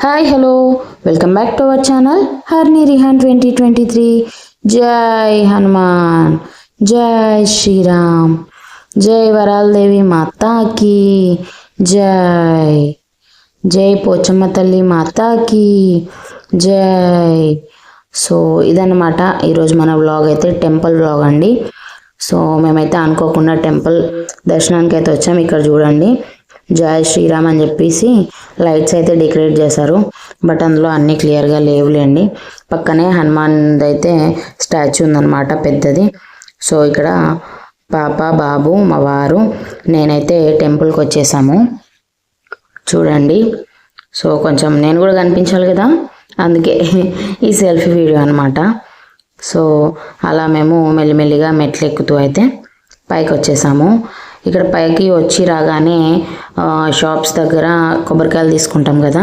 Hi hello welcome back to our channel Harni Rihan 2023. జై హనుమాన్, జై శ్రీరామ్, జై వరాలదేవి మాతాకి జై, జై పోచమ్మ తల్లి మాతాకి జై. సో ఇదన్నమాట ఈరోజు మన వ్లాగ్ అయితే టెంపుల్ వ్లాగ్ అండి. సో మేమైతే అనుకోకుండా టెంపుల్ దర్శనానికి అయితే వచ్చాం. ఇక్కడ చూడండి జై శ్రీరామ్ అని చెప్పేసి లైట్స్ అయితే డెకరేట్ చేశారు, బట్ అందులో అన్నీ క్లియర్గా లేవులేండి. పక్కనే హనుమాన్ అయితే స్టాచ్యూ ఉందన్నమాట పెద్దది. సో ఇక్కడ పాప, బాబు, మా వారు, నేనైతే టెంపుల్కి వచ్చేసాము చూడండి. సో కొంచెం నేను కూడా కనిపించాలి కదా, అందుకే ఈ సెల్ఫీ వీడియో అనమాట. సో అలా మేము మెల్లిమెల్లిగా మెట్లు ఎక్కుతూ అయితే పైకి వచ్చేసాము. ఇక్కడ పైకి వచ్చి రాగానే షాప్స్ దగ్గర కొబ్బరికాయలు తీసుకుంటాం కదా,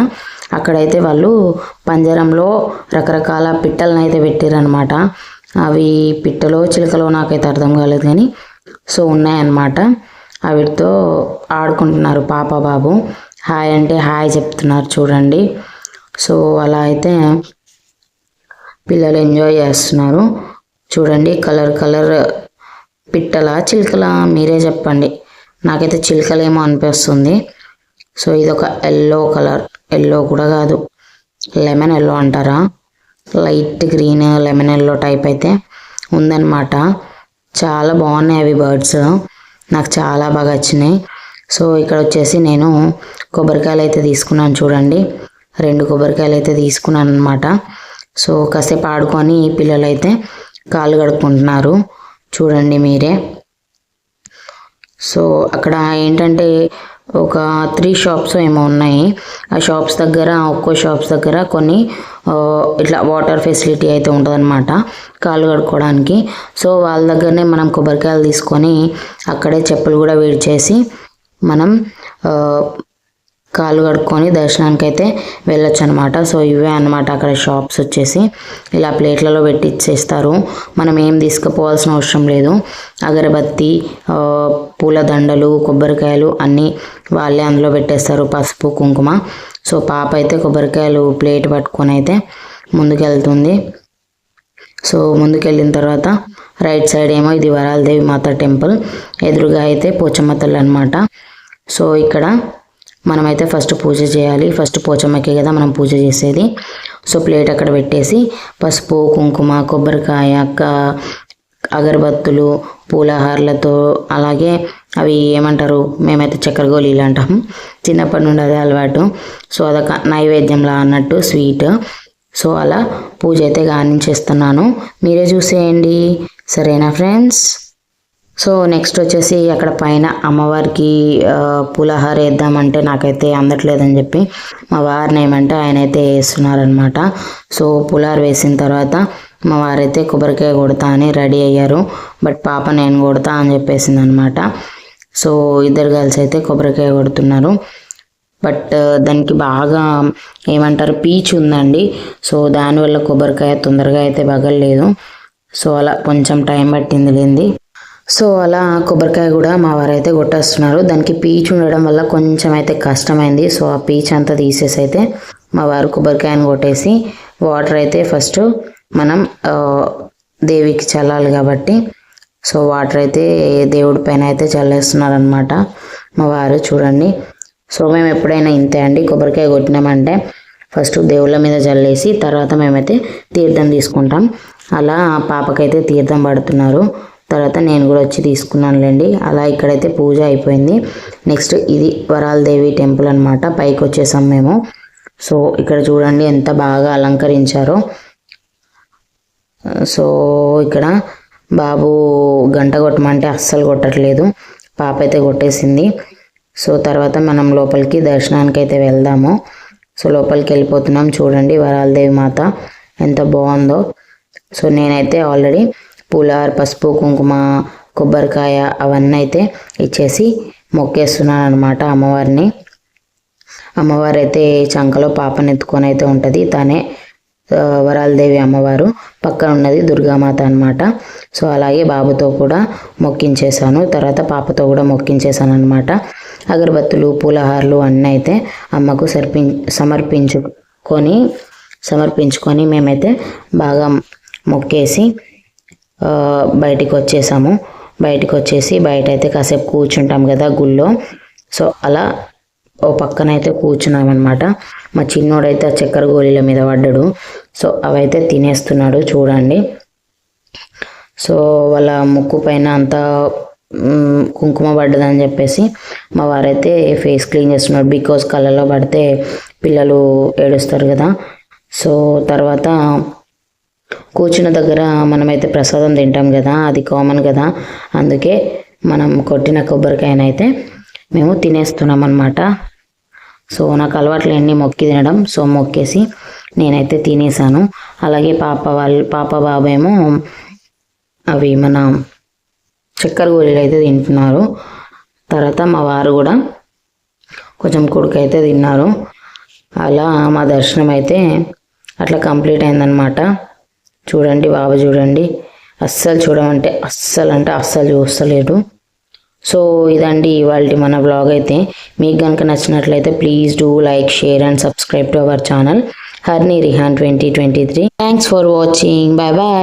అక్కడైతే వాళ్ళు పంజరంలో రకరకాల పిట్టలను అయితే పెట్టారనమాట. అవి పిట్టలో చిలుకలో నాకైతే అర్థం కాలేదు కానీ సో ఉన్నాయన్నమాట. వాటితో ఆడుకుంటున్నారు పాప, బాబు. హాయ్ అంటే హాయ్ చెప్తున్నారు చూడండి. సో అలా అయితే పిల్లలు ఎంజాయ్ చేస్తున్నారు చూడండి. కలర్ కలర్ పిట్టల చిలుకలా మీరే చెప్పండి, నాకైతే చిలుకలేమో అనిపిస్తుంది. సో ఇదొక ఎల్లో కలర్, ఎల్లో కూడా కాదు, లెమన్ ఎల్లో అంటారా, light green lemon yellow type అయితే ఉందన్నమాట. చాలా బాగున్నాయి అవి బర్డ్స్, నాకు చాలా బాగా వచ్చినాయి. సో ఇక్కడ వచ్చేసి నేను కొబ్బరికాయలు అయితే తీసుకున్నాను చూడండి, 2 కొబ్బరికాయలు అయితే తీసుకున్నాను అనమాట. సో కాసేపు ఆడుకొని పిల్లలు అయితే కాళ్ళు కడుక్కుంటున్నారు చూడండి మీరే. సో అక్కడ ఏంటంటే ఒక 3 షాప్స్ ఏమో ఉన్నాయి. ఆ షాప్స్ దగ్గర, ఒక్కో షాప్స్ దగ్గర కొన్ని ఇట్లా వాటర్ ఫెసిలిటీ అయితే ఉంటుందన్నమాట కాళ్ళు కడుక్కోవడానికి. సో వాళ్ళ దగ్గరనే మనం కొబ్బరికాయలు తీసుకొని అక్కడే చెప్పులు కూడా విడిచేసి మనం కాళ్ళు కడుక్కొని దర్శనానికి అయితే వెళ్ళొచ్చు అనమాట. సో ఇవే అనమాట అక్కడ షాప్స్ వచ్చేసి, ఇలా ప్లేట్లలో పెట్టి ఇచ్చేస్తారు. మనం ఏం తీసుకుపోవాల్సిన అవసరం లేదు. అగరబత్తి, పూలదండలు, కొబ్బరికాయలు అన్నీ వాళ్ళే అందులో పెట్టేస్తారు, పసుపు, కుంకుమ. సో పాప అయితే కొబ్బరికాయలు ప్లేట్ పట్టుకొని అయితే ముందుకెళ్తుంది. సో ముందుకెళ్ళిన తర్వాత రైట్ సైడ్ ఏమో ఇది వరాలదేవి మాత టెంపుల్, ఎదురుగా అయితే పోచమ్మ తల్లి అనమాట. సో ఇక్కడ మనమైతే ఫస్ట్ పూజ చేయాలి. ఫస్ట్ పోచమ్మకే కదా మనం పూజ చేసేది. సో ప్లేట్ అక్కడ పెట్టేసి పసుపు, కుంకుమ, కొబ్బరికాయ, అగరబత్తులు, పూలహారలతో, అలాగే అవి ఏమంటారు, మేమైతే చక్కెర గోళీలు అంటాం, చిన్నప్పటి నుండి అదే అలవాటు. సో అదొక నైవేద్యంలా అన్నట్టు స్వీట్. సో అలా పూజ అయితే గానించేస్తున్నాను, మీరే చూసేయండి సరేనా ఫ్రెండ్స్. సో నెక్స్ట్ వచ్చేసి అక్కడ పైన అమ్మవారికి పులిహోర వేద్దామంటే నాకైతే అందట్లేదని చెప్పి మా వారిని ఏమంటే ఆయన అయితే వేస్తున్నారనమాట. సో పులిహోర వేసిన తర్వాత మా వారైతే కొబ్బరికాయ కొడతా అని రెడీ అయ్యారు, బట్ పాప నేను కొడతా అని చెప్పేసింది అనమాట. సో ఇద్దరు కలిసి అయితే కొబ్బరికాయ కొడుతున్నారు, బట్ దానికి బాగా ఏమంటారు పీచు ఉందండి. సో దానివల్ల కొబ్బరికాయ తొందరగా అయితే పగలలేదు. సో అలా కొంచెం టైం పట్టింది లేండి. సో అలా కొబ్బరికాయ కూడా మా వారు అయితే కొట్టేస్తున్నారు. దానికి పీచు ఉండడం వల్ల కొంచెం అయితే కష్టమైంది. సో ఆ పీచు అంతా తీసేసి అయితే మా వారు కొబ్బరికాయను కొట్టేసి వాటర్ అయితే ఫస్ట్ మనం దేవికి చల్లాలి కాబట్టి సో వాటర్ అయితే దేవుడి పైన అయితే చల్లేస్తున్నారు అనమాట మా వారు చూడండి. సో మేము ఎప్పుడైనా ఇంతే అండి, కొబ్బరికాయ కొట్టినామంటే ఫస్ట్ దేవుళ్ళ మీద చల్లేసి తర్వాత మేమైతే తీర్థం తీసుకుంటాం. అలా పాపకైతే తీర్థం పడుతున్నారు, తర్వాత నేను కూడా వచ్చి తీసుకున్నానులేండి. అలా ఇక్కడైతే పూజ అయిపోయింది. నెక్స్ట్ ఇది వరాలదేవి టెంపుల్ అనమాట, పైకి వచ్చేసాం మేము. సో ఇక్కడ చూడండి ఎంత బాగా అలంకరించారో. సో ఇక్కడ బాబు గంట కొట్టమంటే అస్సలు కొట్టట్లేదు, పాప అయితే కొట్టేసింది. సో తర్వాత మనం లోపలికి దర్శనానికి అయితే వెళ్దాము. సో లోపలికి వెళ్ళిపోతున్నాం చూడండి, వరాలదేవి మాత ఎంత బాగుందో. సో నేనైతే ఆల్రెడీ పులిహోర, పసుపు, కుంకుమ, కొబ్బరికాయ అవన్నీ అయితే ఇచ్చేసి మొక్కేస్తున్నాను అనమాట అమ్మవారిని. అమ్మవారు అయితే చంకలో పాపను ఎత్తుకొని అయితే ఉంటుంది, తనే వరాలదేవి అమ్మవారు. పక్కన ఉన్నది దుర్గామాత అనమాట. సో అలాగే బాబుతో కూడా మొక్కించేశాను, తర్వాత పాపతో కూడా మొక్కించేశాను అనమాట. అగరబత్తులు, పూలహారాలు అన్నీ అయితే అమ్మకు సమర్పించుకొని మేమైతే బాగా మొక్కేసి బయటికి వచ్చేసాము. బయట అయితే కాసేపు కూర్చుంటాం కదా గుళ్ళో. సో అలా ఓ పక్కనైతే కూర్చున్నామన్నమాట. మా చిన్నోడైతే చక్కెర గోళీల మీద పడ్డాడు. సో అవైతే తినేస్తున్నాడు చూడండి. సో వాళ్ళ ముక్కు పైన అంతా కుంకుమ పడ్డదని చెప్పేసి మా వారైతే ఫేస్ క్లీన్ చేస్తున్నాడు. బికాజ్ కళ్ళలో పడితే పిల్లలు ఏడుస్తారు కదా. సో తర్వాత కూర్చున్న దగ్గర మనమైతే ప్రసాదం తింటాం కదా, అది కామన్ కదా. అందుకే మనం కొట్టిన కొబ్బరికాయనైతే మేము తినేస్తున్నాం అన్నమాట. సో నాకు అలవాట్లేండి మొక్కి తినడం. సో మొక్కేసి నేనైతే తినేసాను. అలాగే పాప బాబు ఏమో అవి మన చక్కెర గోళీలు అయితే తింటున్నారు. తర్వాత మా వారు కూడా కొంచెం కుడుకైతే తిన్నారు. అలా మా దర్శనం అయితే అట్లా కంప్లీట్ అయిందనమాట. చూడండి బాబు చూడండి, అస్సలు చూడమంటే అస్సలు చూస్తలేడు. సో ఇదండి ఇవాళ మన వ్లాగ్ అయితే. మీకు కనుక నచ్చినట్లయితే please do like, share and subscribe to our channel Harni Rihan 2023. Thanks for watching. Bye bye.